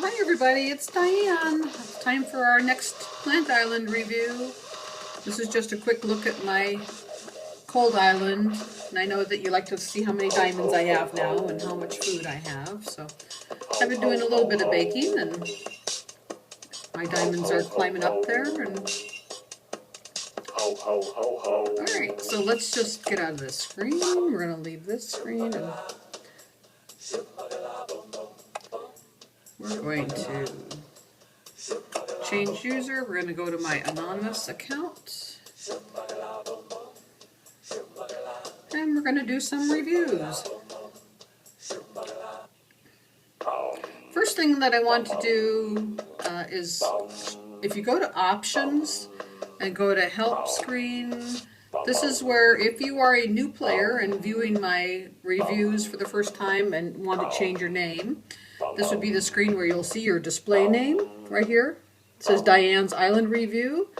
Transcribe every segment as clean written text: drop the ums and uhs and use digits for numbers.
Hi everybody, it's Diane. It's time for our next plant island review. This is just a quick look at my cold island, and I know that you like to see how many diamonds I have now and how much food I have. So I've been doing a little bit of baking, and my diamonds are climbing up there. And alright, so let's just get out of this screen. We're going to leave this screen, and we're going to change user. We're going to go to my anonymous account, and we're going to do some reviews. First thing that I want to do is, if you go to options and go to help screen, this is where if you are a new player and viewing my reviews for the first time and want to change your name, this would be the screen where you'll see your display name right here. It says Diane's Island Review,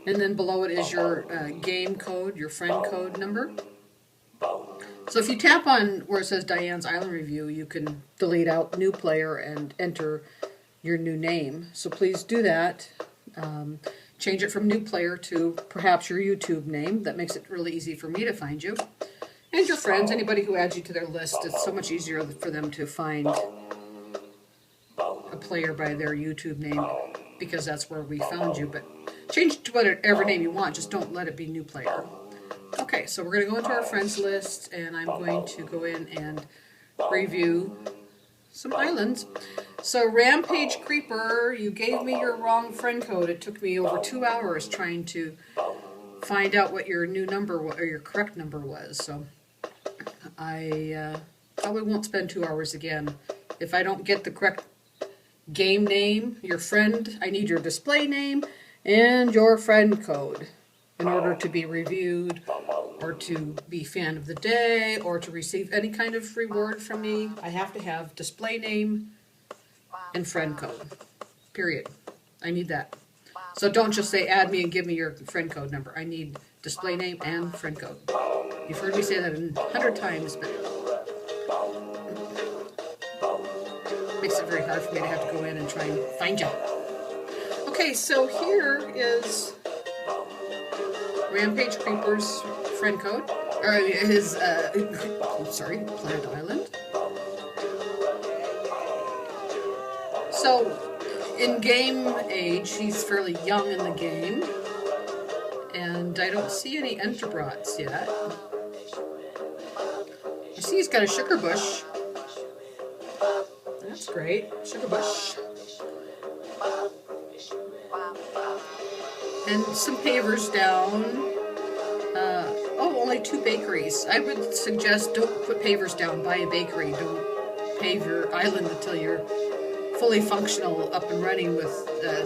and then below it is your game code, your friend code number. So if you tap on where it says Diane's Island Review, you can delete out new player and enter your new name. So please do that. Change it from new player to perhaps your YouTube name. That makes it really easy for me to find you. And your friends, anybody who adds you to their list, it's so much easier for them to find a player by their YouTube name, because that's where we found you. But change it to whatever name you want, just don't let it be new player. Okay, so we're going to go into our friends list, and I'm going to go in and review some islands. So RampageCreeper, you gave me your wrong friend code. It took me over 2 hours trying to find out what your new number or your correct number was. So I probably won't spend 2 hours again. If I don't get the correct game name, your friend, I need your display name and your friend code in order to be reviewed, or to be fan of the day, or to receive any kind of reward from me. I have to have display name and friend code, period. I need that. So don't just say add me and give me your friend code number. I need display name and friend code. You've heard me say that 100 times, but it makes it very hard for me to have to go in and try and find you. Okay, so here is RampageCreeper's friend code, or his, sorry, plant island. So, in game age, he's fairly young in the game, and I don't see any enterbrots yet. I see he's got a sugar bush. That's great, sugar bush. And some pavers down. Only 2 bakeries. I would suggest don't put pavers down. Buy a bakery. Don't pave your island until you're fully functional, up and running with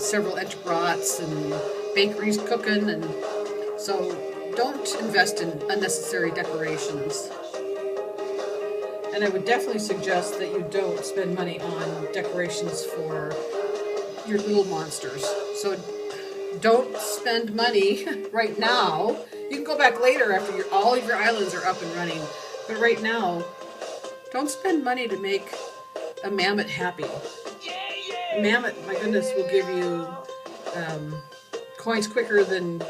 several enterbrots and bakeries cooking. And so don't invest in unnecessary decorations. And I would definitely suggest that you don't spend money on decorations for your little monsters. So don't spend money right now. You can go back later after all of your islands are up and running. But right now, don't spend money to make a mammoth happy. A mammoth, my goodness, will give you coins quicker than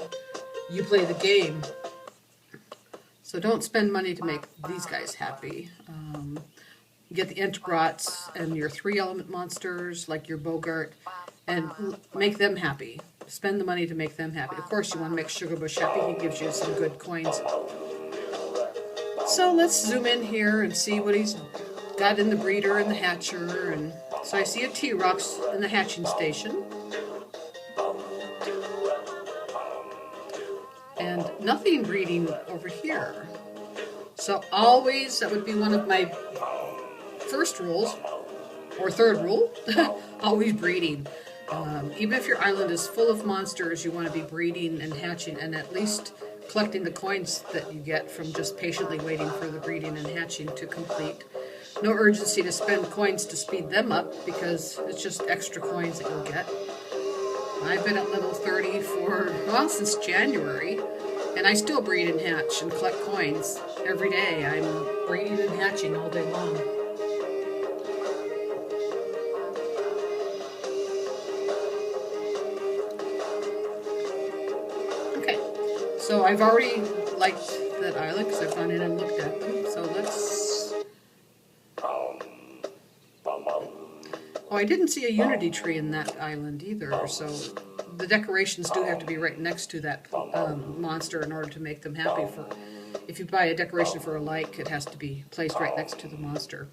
you play the game. So don't spend money to make these guys happy. You get the enterbrots and your 3-element monsters like your Bogart, and make them happy. Spend the money to make them happy. Of course, you want to make Sugarbush happy. He gives you some good coins. So let's zoom in here and see what he's got in the breeder and the hatcher. And so I see a T-Rex in the hatching station. And nothing breeding over here. So always, that would be one of my first rules, or third rule, always breeding. Even if your island is full of monsters, you want to be breeding and hatching, and at least collecting the coins that you get from just patiently waiting for the breeding and hatching to complete. No urgency to spend coins to speed them up, because it's just extra coins that you'll get. I've been at level 30 for, well, since January, and I still breed and hatch and collect coins every day. I'm breeding and hatching all day long. So I've already liked that island because I've gone in and looked at them. So let's... Oh, I didn't see a unity tree in that island either, so the decorations do have to be right next to that monster in order to make them happy. If you buy a decoration for a like, it has to be placed right next to the monster.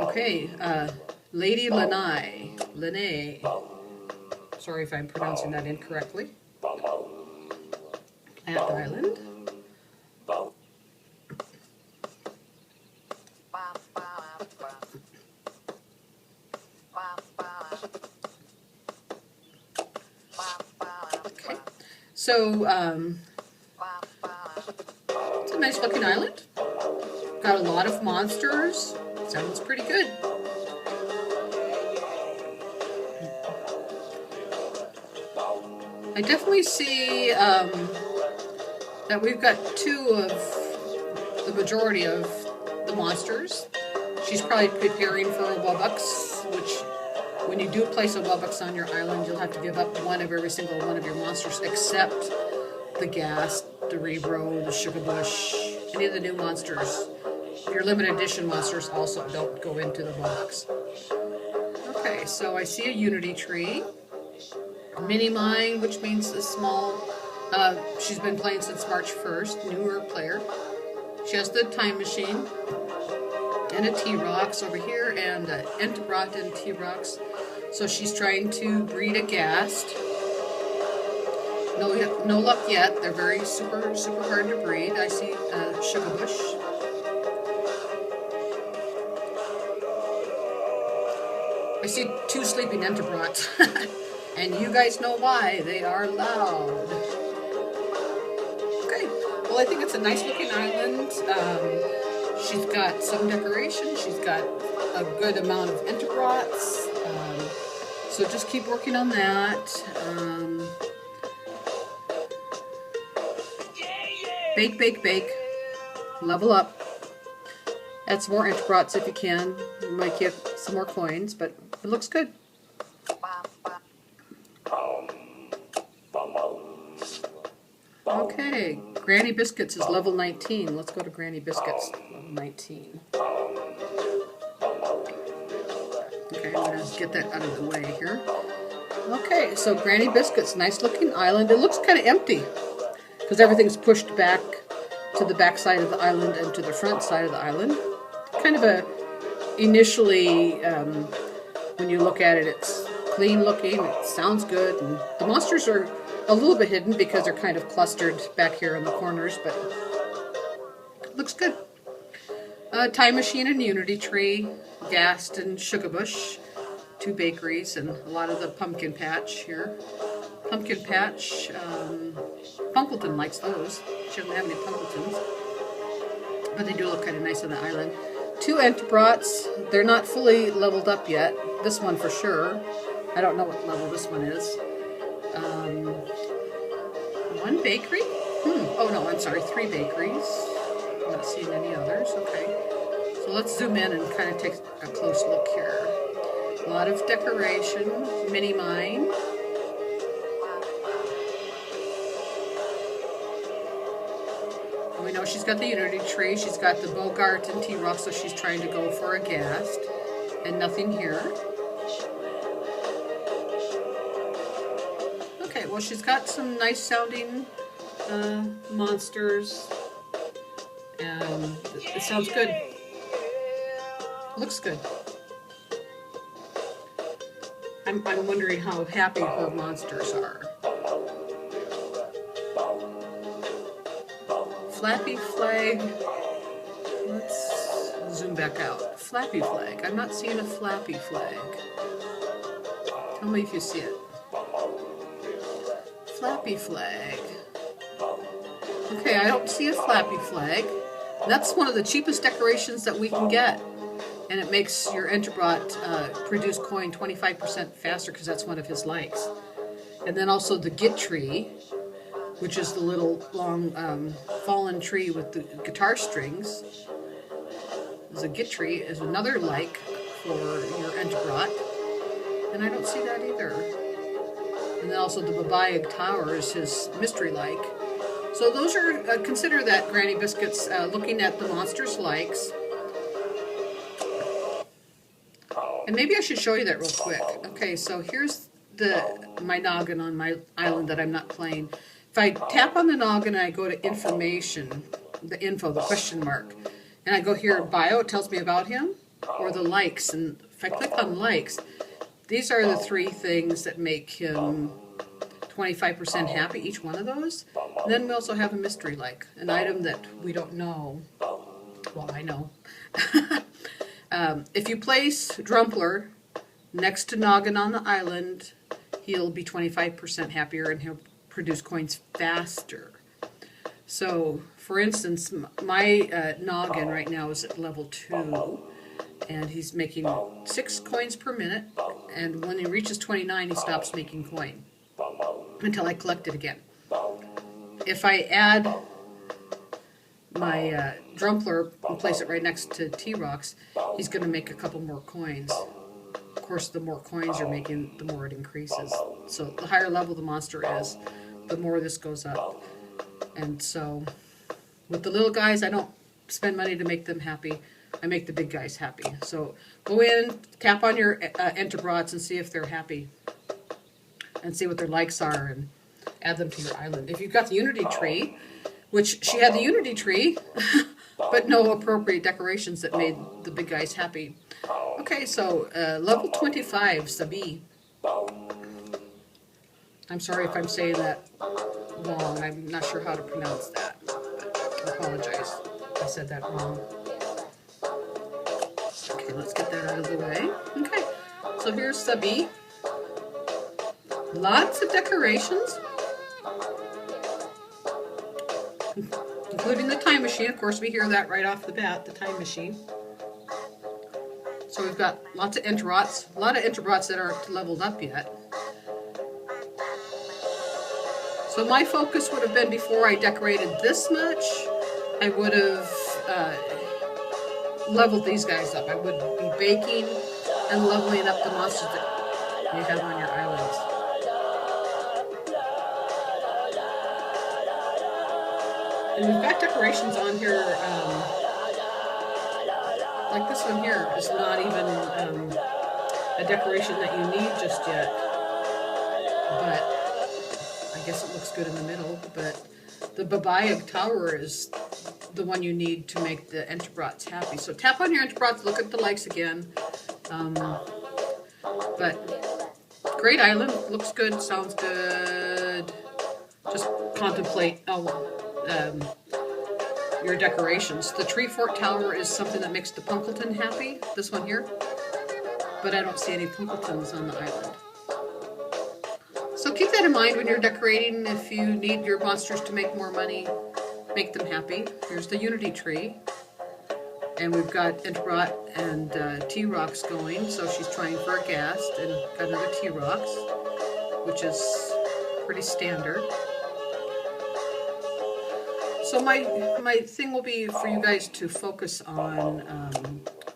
Okay, LadiiLanae Lanaeh. Sorry if I'm pronouncing that incorrectly. Plant Island. Okay, so it's a nice looking island. Got a lot of monsters. Sounds pretty good. I definitely see that we've got two of the majority of the monsters. She's probably preparing for a Wubbox, which when you do place a Wubbox on your island, you'll have to give up one of every single one of your monsters except the Ghast, the Rebro, the Sugarbush, any of the new monsters. Your limited edition monsters also don't go into the Wubbox. Okay, so I see a unity tree. Mini Mine, which means a small, she's been playing since March 1st, newer player. She has the time machine, and a T-Rox over here, and an Enterbrat and T-Rox. So she's trying to breed a Ghast. No luck yet. They're very super hard to breed. I see Sugarbush. I see two sleeping Enterbrats. And you guys know why. They are loud. Okay, well I think it's a nice looking island. She's got some decoration. She's got a good amount of Enterbrats. So just keep working on that. Bake, bake, bake. Level up. Add some more Enterbrats if you can. You might get some more coins, but it looks good. Okay, Granny Biscuits is level 19. Let's go to Granny Biscuits, level 19. Okay, I'm going to get that out of the way here. Okay, so Granny Biscuits, nice looking island. It looks kind of empty because everything's pushed back to the back side of the island and to the front side of the island. Kind of a, initially, when you look at it, it's clean looking, it sounds good, and the monsters are a little bit hidden because they're kind of clustered back here in the corners, but it looks good. Time Machine and Unity Tree, Ghast and Sugarbush, two bakeries, and a lot of the Pumpkin Patch here. Pumpkin Patch, Punkleton likes those. She doesn't have any Punkletons, but they do look kind of nice on the island. Two Enterbrats, they're not fully leveled up yet. This one for sure. I don't know what level this one is. One bakery? Oh no, I'm sorry, 3 bakeries. I'm not seeing any others. Okay. So let's zoom in and kind of take a close look here. A lot of decoration. Mini Mine. We know she's got the Unity Tree. She's got the Bogart and T-Rox, so she's trying to go for a Ghast. And nothing here. Okay, well she's got some nice sounding monsters, and it sounds good. Looks good. I'm wondering how happy her monsters are. Flappy Flag. Let's zoom back out. Flappy Flag. I'm not seeing a Flappy Flag. Tell me if you see it. Flappy Flag. Okay, I don't see a Flappy Flag. That's one of the cheapest decorations that we can get. And it makes your Enterbrat produce coin 25% faster because that's one of his likes. And then also the Git Tree, which is the little long fallen tree with the guitar strings. The Git Tree is another like for your Enterbrat. And I don't see that either. And then also the Babayag Tower is his mystery like. So those are, consider that, Granny Biscuits, looking at the monster's likes. And maybe I should show you that real quick. Okay, so here's my noggin on my island that I'm not playing. If I tap on the noggin and I go to information, the info, the question mark, and I go here, bio, it tells me about him, or the likes. And if I click on likes, these are the 3 things that make him 25% happy, each one of those. And then we also have a mystery like, an item that we don't know. Well, I know. If you place Drumpler next to Noggin on the island, he'll be 25% happier and he'll produce coins faster. So, for instance, my Noggin right now is at level 2, and he's making 6 coins per minute, and when he reaches 29, he stops making coin until I collect it again. If I add my Drumpler and place it right next to T-Rocks, he's going to make a couple more coins. Of course, the more coins you're making, the more it increases. So the higher level the monster is, the more this goes up. And so with the little guys, I don't spend money to make them happy. I make the big guys happy. So go in, tap on your Enterbrots and see if they're happy. And see what their likes are and add them to your island. If you've got the Unity tree, which she had the Unity tree, but no appropriate decorations that made the big guys happy. Okay, so level 25, Sabih. I'm sorry if I'm saying that wrong. I'm not sure how to pronounce that. I apologize if I said that wrong. Okay, let's get that out of the way. Okay, so here's Sabih. Lots of decorations, including the time machine. Of course, we hear that right off the bat, the time machine. So we've got lots of Enterbrots, a lot of Enterbrots that aren't leveled up yet. So my focus would have been, before I decorated this much, I would have leveled these guys up. I would be baking and leveling up the monsters that you have on your islands. And we've got decorations on here, like this one here is not even a decoration that you need just yet, but I guess it looks good in the middle. But the Babaya Tower is the one you need to make the Enterbrots happy. So tap on your Enterbrots, look at the likes again. But great island, looks good, sounds good. Just contemplate your decorations. The Tree Fort Tower is something that makes the Punkleton happy, this one here. But I don't see any Punkletons on the island. So keep that in mind when you're decorating. If you need your monsters to make more money, make them happy. Here's the Unity tree. And we've got Enterbrot and T-Rocks going, so she's trying for a ghast, and got another T-Rocks, which is pretty standard. So my thing will be for you guys to focus on,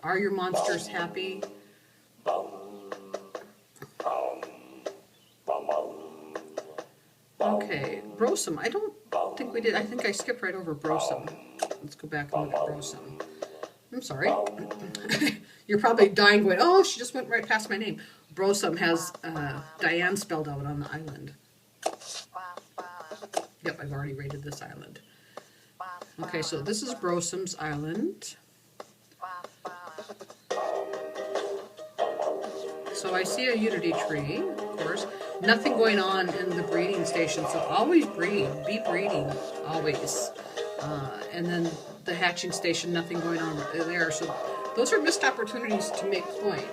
are your monsters happy? Okay, Brosome. I don't think we did. I think I skipped right over Brosome. Let's go back and look at Brosome. I'm sorry. You're probably dying going, oh, she just went right past my name. Brosome has Diane spelled out on the island. Yep, I've already rated this island. Okay, so this is Brosome's island. So I see a Unity tree, of course. Nothing going on in the breeding station, so always breed. Be breeding, always. And then the hatching station, nothing going on there. So those are missed opportunities to make coin.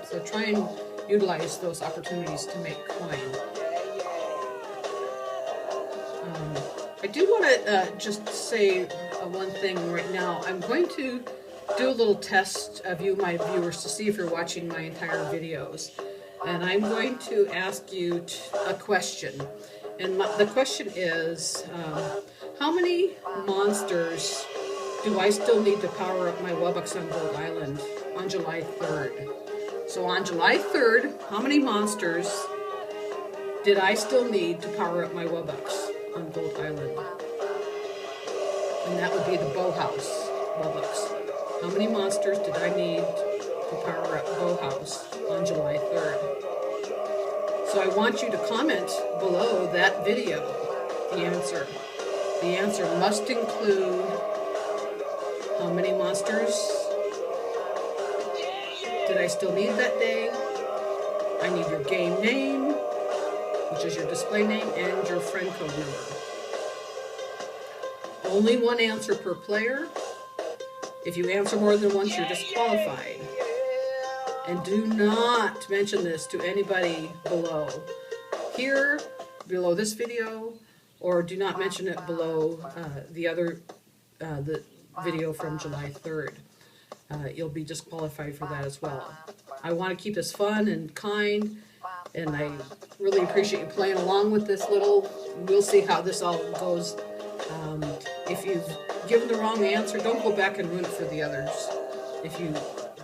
So try and utilize those opportunities to make coin. I do want to just say one thing right now. I'm going to do a little test of you, my viewers, to see if you're watching my entire videos. And I'm going to ask you a question. And the question is, how many monsters do I still need to power up my Wubbox on Gold Island on July 3rd? So on July 3rd, how many monsters did I still need to power up my Wubbox on Gold Island? And that would be the Bow House Robux. How many monsters did I need to power up Bow House on July 3rd? So I want you to comment below that video the answer. The answer must include how many monsters did I still need that day? I need your game name, which is your display name, and your friend code number. Only one answer per player. If you answer more than once, you're disqualified. And do not mention this to anybody below here, below this video, or do not mention it below the video from July 3rd. You'll be disqualified for that as well. I want to keep this fun and kind, and I really appreciate you playing along with this little. We'll see how this all goes. If you've given the wrong answer, don't go back and ruin it for the others. If you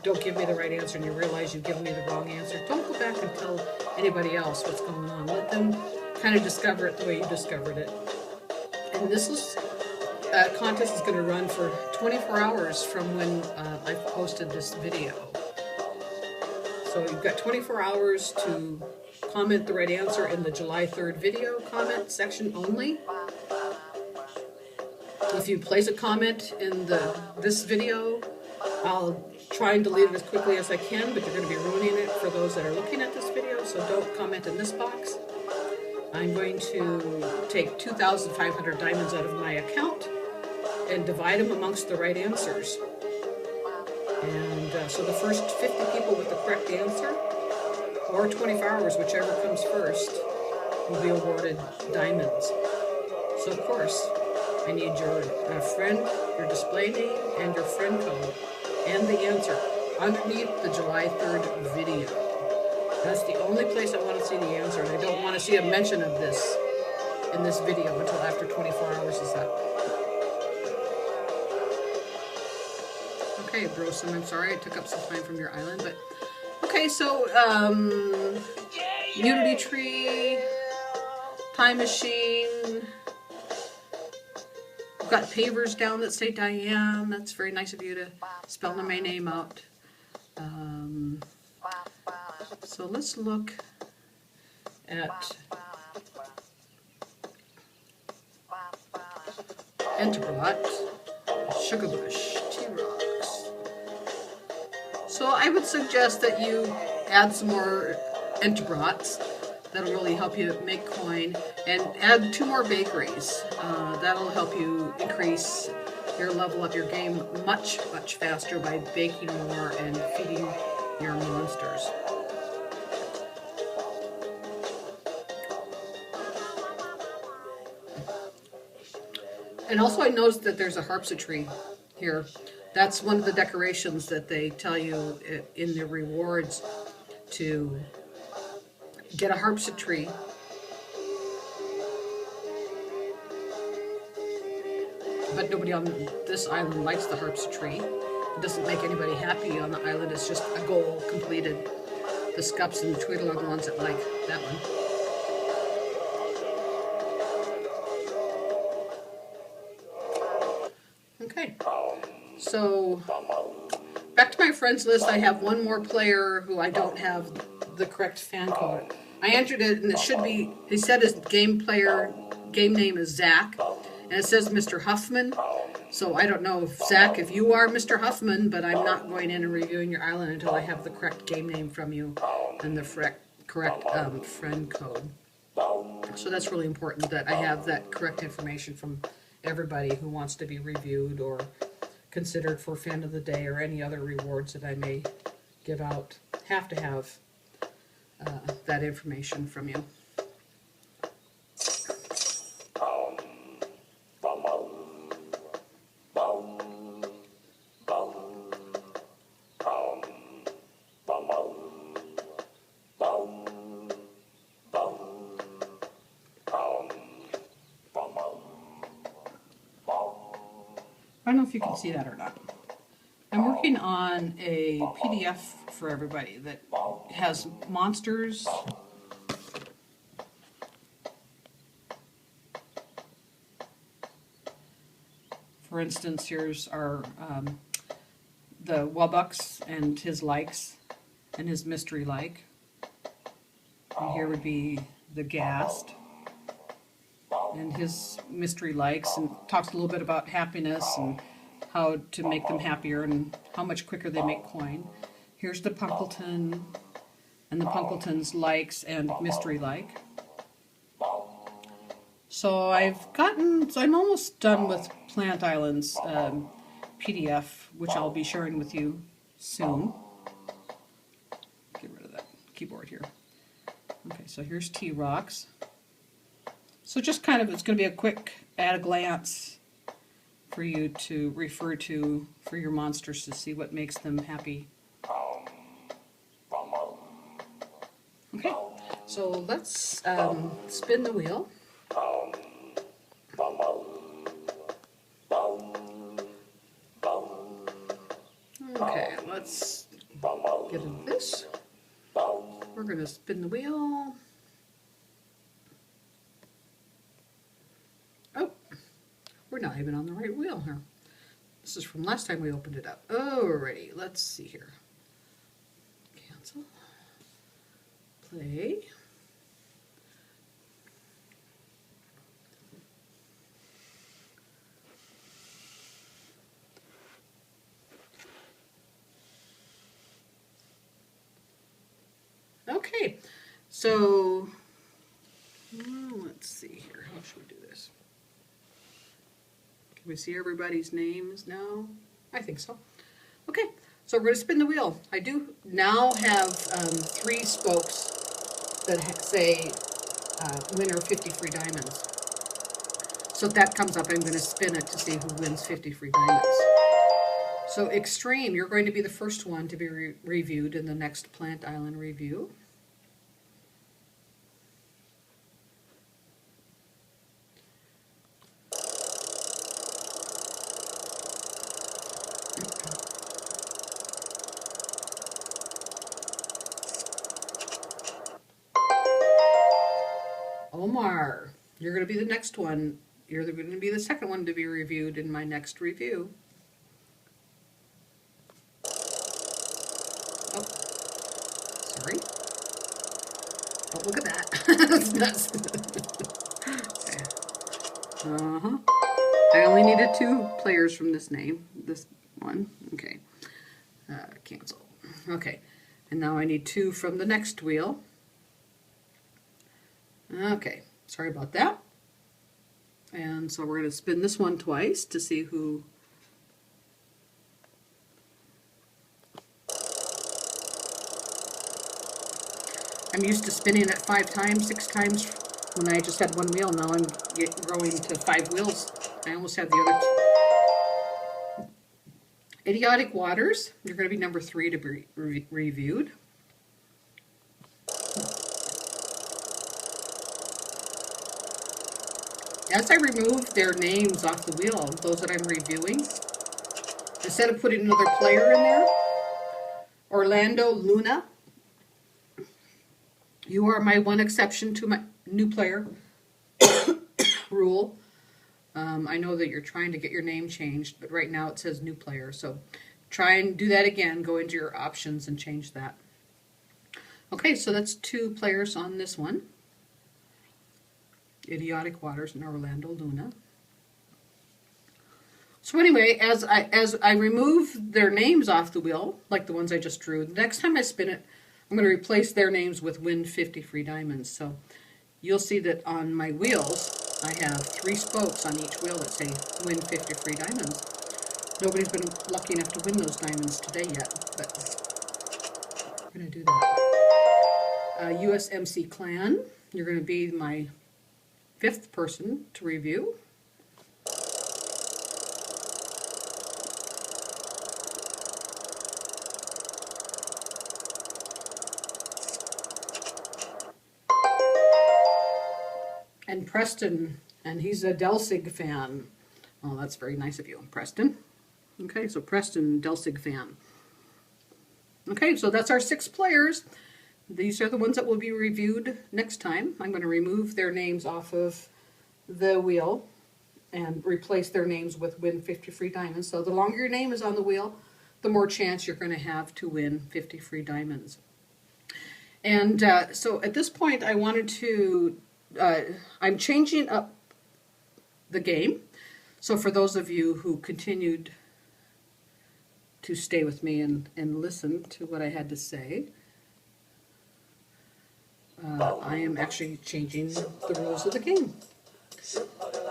don't give me the right answer and you realize you've given me the wrong answer, don't go back and tell anybody else what's going on. Let them kind of discover it the way you discovered it. And this contest is going to run for 24 hours from when I posted this video. So you've got 24 hours to comment the right answer in the July 3rd video comment section only. If you place a comment in this video, I'll try and delete it as quickly as I can, but you're going to be ruining it for those that are looking at this video, so don't comment in this box. I'm going to take 2,500 diamonds out of my account and divide them amongst the right answers. And so the first 50 people with the correct answer, or 24 hours, whichever comes first, will be awarded diamonds. So of course, I need your friend, your display name, and your friend code, and the answer underneath the July 3rd video. That's the only place I want to see the answer, and I don't want to see a mention of this in this video until after 24 hours is up. Okay, Brosome, I'm sorry I took up some time from your island, but okay, so Unity Tree, Time Machine. I've got pavers down that say Diane. That's very nice of you to spell my name out. So let's look at Enterbot, Sugarbush, T-Rocks. So I would suggest that you add some more Enterbots. That'll really help you make coin, and add 2 more bakeries. That'll help you increase your level up your game much, much faster by baking more and feeding your monsters. And also I noticed that there's a harpsichord here. That's one of the decorations that they tell you in the rewards to get a harpsichord. But nobody on this island likes the harpsichord. It doesn't make anybody happy on the island. It's just a goal completed. The Scups and the Tweedle are the ones that like that one. Okay, so back to my friends list. I have one more player who I don't have the correct fan code. I entered it, and it should be, he said his game name is Zach, and it says Mr. Huffman. So I don't know if Zach, if you are Mr. Huffman, but I'm not going in and reviewing your island until I have the correct game name from you and the correct friend code. So that's really important that I have that correct information from everybody who wants to be reviewed or considered for fan of the day or any other rewards that I may give out. Have to have that information from you. I don't know if you can see that or not. I'm working on a PDF for everybody that has monsters For instance, here's our the Wubbox and his likes and his mystery like. And here would be the Ghast and his mystery likes, and talks a little bit about happiness and how to make them happier and how much quicker they make coin. Here's the Punkleton and the Punkleton's likes and mystery like. So I'm almost done with Plant Island's PDF, which I'll be sharing with you soon. Get rid of that keyboard here. Okay, so here's T-Rocks. So just kind of, it's going to be a quick at-a-glance for you to refer to for your monsters to see what makes them happy. Okay, so let's spin the wheel. Okay, let's get into this. We're going to spin the wheel. Oh, we're not even on the right wheel here. This is from last time we opened it up. Alrighty, let's see here. Cancel. Play. Okay, so let's see here. How should we do this? Can we see everybody's names now? I think so. Okay, so we're going to spin the wheel. I do now have 3 spokes that say winner 50 free diamonds. So if that comes up, I'm going to spin it to see who wins 50 free diamonds. So Extreme, you're going to be the first one to be reviewed in the next Plant Island review. Omar, you're going to be the next one. You're going to be the second one to be reviewed in my next review. Oh, sorry. Oh, look at that. That's nuts. Okay. I only needed 2 players from this name. This one. Okay. Cancel. Okay. And now I need 2 from the next wheel. Okay. Sorry about that. And so we're going to spin this one twice to see who... I'm used to spinning it 5 times, 6 times when I just had 1 wheel. Now I'm growing to 5 wheels. I almost have the other 2. Idiotic Waters, you're going to be number 3 to be reviewed. As I remove their names off the wheel, those that I'm reviewing, instead of putting another player in there, Orlando Luna, you are my one exception to my new player rule. I know that you're trying to get your name changed, but right now it says new player. So try and do that again. Go into your options and change that. Okay, so that's 2 players on this one. Idiotic Waters and Orlando Luna. So anyway, as I remove their names off the wheel, like the ones I just drew, the next time I spin it, I'm going to replace their names with win 50 free diamonds. So you'll see that on my wheels, I have 3 spokes on each wheel that say win 50 free diamonds. Nobody's been lucky enough to win those diamonds today yet, but we're going to do that. USMC Clan, you're going to be my 5th person to review. And Preston, and he's a Delsig fan. Oh, that's very nice of you, Preston. Okay, so Preston, Delsig fan. Okay, so that's our 6 players. These are the ones that will be reviewed next time. I'm going to remove their names off of the wheel. and replace their names with win 50 free diamonds. So the longer your name is on the wheel, the more chance you're going to have to win 50 free diamonds. And so at this point, I wanted to, I'm changing up the game. So for those of you who continued to stay with me and listen to what I had to say, I am actually changing the rules of the game.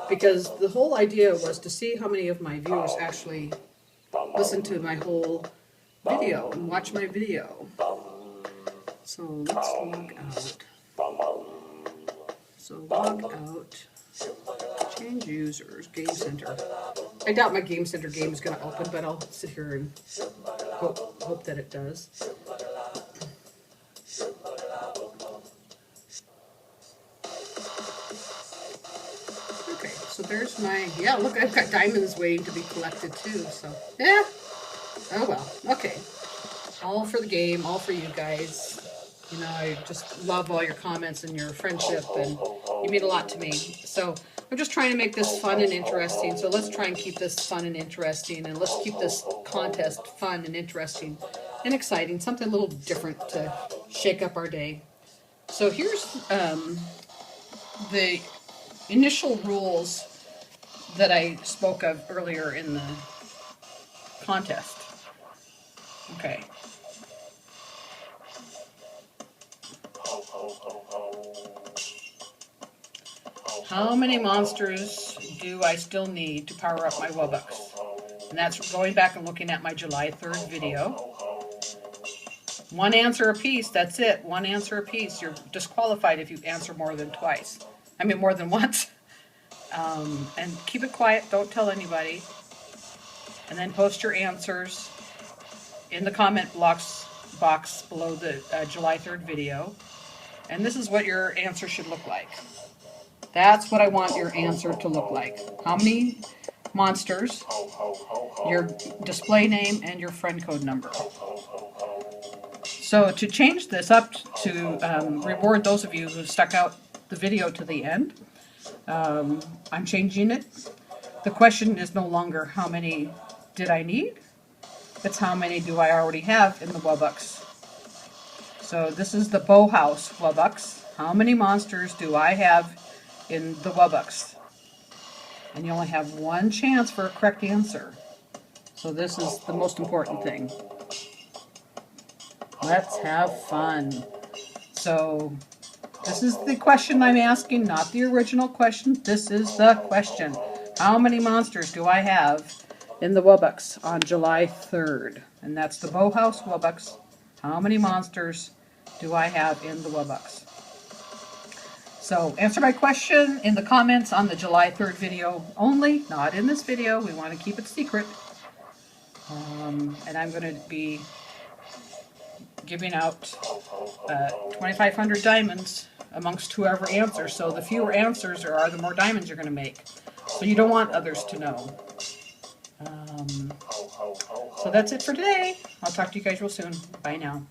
Because the whole idea was to see how many of my viewers actually listen to my whole video and watch my video. So let's log out. So log out, change users, Game Center. I doubt my Game Center game is going to open, but I'll sit here and hope that it does. Okay, so there's my, yeah, look, I've got diamonds waiting to be collected too, so, yeah. Oh well, okay. All for the game, all for you guys. You know, I just love all your comments and your friendship, and you mean a lot to me. So I'm just trying to make this fun and interesting. So let's try and keep this fun and interesting, and let's keep this contest fun and interesting and exciting, something a little different to shake up our day. So here's the initial rules that I spoke of earlier in the contest. Okay. How many monsters do I still need to power up my Wubbox? And that's going back and looking at my July 3rd video. One answer apiece, that's it. One answer apiece. You're disqualified if you answer more than twice. I mean, more than once. And keep it quiet, don't tell anybody. And then post your answers in the comment box below the July 3rd video. And this is what your answer should look like. That's what I want your answer to look like. How many monsters, your display name, and your friend code number. So to change this up to reward those of you who stuck out the video to the end, I'm changing it. The question is no longer how many did I need, it's how many do I already have in the Wubbox. So this is the Bow House Wubbox. How many monsters do I have in the Wubbox? And you only have one chance for a correct answer. So this is the most important thing. Let's have fun. So this is the question I'm asking, not the original question. This is the question. How many monsters do I have in the Wubbox on July 3rd? And that's the Bow House Wubbox. How many monsters do I have in the Wubbox? So answer my question in the comments on the July 3rd video only, not in this video. We want to keep it secret. And I'm going to be giving out 2,500 diamonds amongst whoever answers. So the fewer answers there are, the more diamonds you're going to make. So you don't want others to know. So that's it for today. I'll talk to you guys real soon. Bye now.